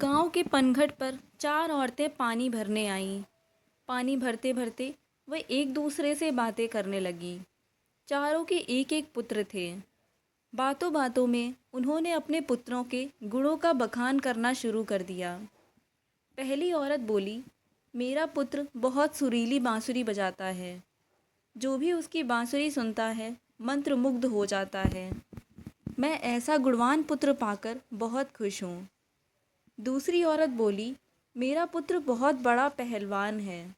गांव के पनघट पर चार औरतें पानी भरने आईं। पानी भरते भरते वह एक दूसरे से बातें करने लगीं। चारों के एक एक पुत्र थे। बातों बातों में उन्होंने अपने पुत्रों के गुणों का बखान करना शुरू कर दिया। पहली औरत बोली, मेरा पुत्र बहुत सुरीली बांसुरी बजाता है। जो भी उसकी बांसुरी सुनता है मंत्रमुग्ध हो जाता है। मैं ऐसा गुणवान पुत्र पाकर बहुत खुश हूँ। दूसरी औरत बोली, मेरा पुत्र बहुत बड़ा पहलवान है।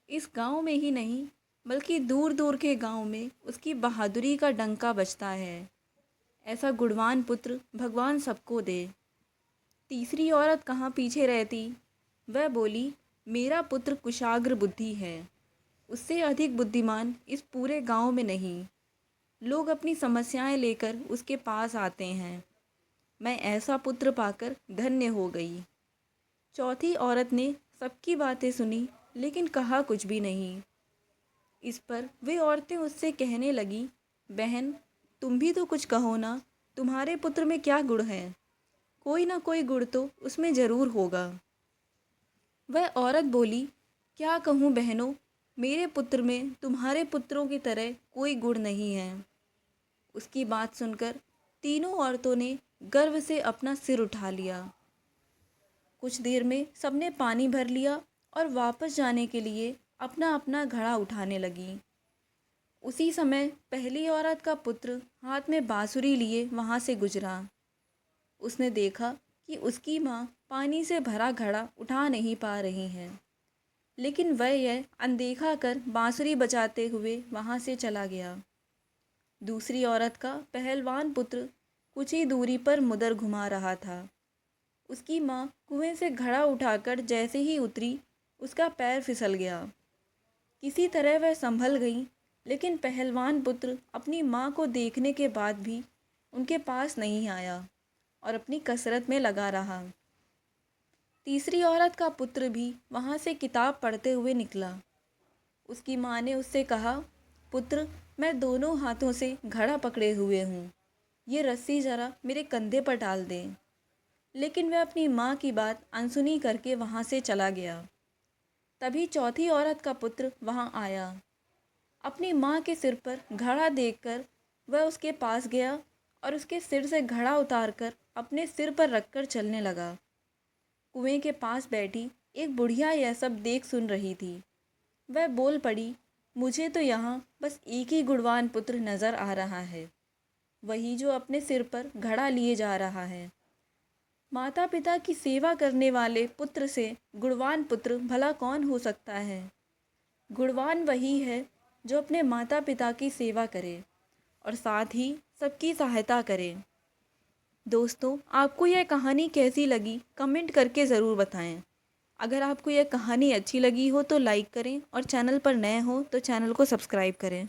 इस गांव में ही नहीं बल्कि दूर दूर के गांव में उसकी बहादुरी का डंका बजता है। ऐसा गुणवान पुत्र भगवान सबको दे। तीसरी औरत कहाँ पीछे रहती। वह बोली, मेरा पुत्र कुशाग्र बुद्धि है। उससे अधिक बुद्धिमान इस पूरे गांव में नहीं। लोग अपनी समस्याएं लेकर उसके पास आते हैं। मैं ऐसा पुत्र पाकर धन्य हो गई। चौथी औरत ने सबकी बातें सुनी लेकिन कहा कुछ भी नहीं। इस पर वे औरतें उससे कहने लगी, बहन तुम भी तो कुछ कहो ना। तुम्हारे पुत्र में क्या गुण है? कोई ना कोई गुण तो उसमें ज़रूर होगा। वह औरत बोली, क्या कहूँ बहनों, मेरे पुत्र में तुम्हारे पुत्रों की तरह कोई गुण नहीं है। उसकी बात सुनकर तीनों औरतों ने गर्व से अपना सिर उठा लिया। कुछ देर में सबने पानी भर लिया और वापस जाने के लिए अपना अपना घड़ा उठाने लगी। उसी समय पहली औरत का पुत्र हाथ में बांसुरी लिए वहाँ से गुजरा। उसने देखा कि उसकी माँ पानी से भरा घड़ा उठा नहीं पा रही हैं, लेकिन वह यह अनदेखा कर बांसुरी बजाते हुए वहाँ से चला गया। दूसरी औरत का पहलवान पुत्र कुछ ही दूरी पर मुदर घुमा रहा था। उसकी माँ कुएं से घड़ा उठाकर जैसे ही उतरी, उसका पैर फिसल गया। किसी तरह वह संभल गई, लेकिन पहलवान पुत्र अपनी माँ को देखने के बाद भी उनके पास नहीं आया और अपनी कसरत में लगा रहा। तीसरी औरत का पुत्र भी वहाँ से किताब पढ़ते हुए निकला। उसकी माँ ने उससे कहा, पुत्र मैं दोनों हाथों से घड़ा पकड़े हुए हूँ, ये रस्सी ज़रा मेरे कंधे पर डाल दें। लेकिन वह अपनी माँ की बात अनसुनी करके वहाँ से चला गया। तभी चौथी औरत का पुत्र वहाँ आया। अपनी माँ के सिर पर घड़ा देखकर वह उसके पास गया और उसके सिर से घड़ा उतारकर अपने सिर पर रखकर चलने लगा। कुएं के पास बैठी एक बुढ़िया यह सब देख सुन रही थी। वह बोल पड़ी, मुझे तो यहाँ बस एक ही गुणवान पुत्र नज़र आ रहा है, वही जो अपने सिर पर घड़ा लिए जा रहा है। माता पिता की सेवा करने वाले पुत्र से गुणवान पुत्र भला कौन हो सकता है? गुणवान वही है जो अपने माता पिता की सेवा करे और साथ ही सबकी सहायता करे। दोस्तों, आपको यह कहानी कैसी लगी कमेंट करके ज़रूर बताएं। अगर आपको यह कहानी अच्छी लगी हो तो लाइक करें और चैनल पर नए हो तो चैनल को सब्सक्राइब करें।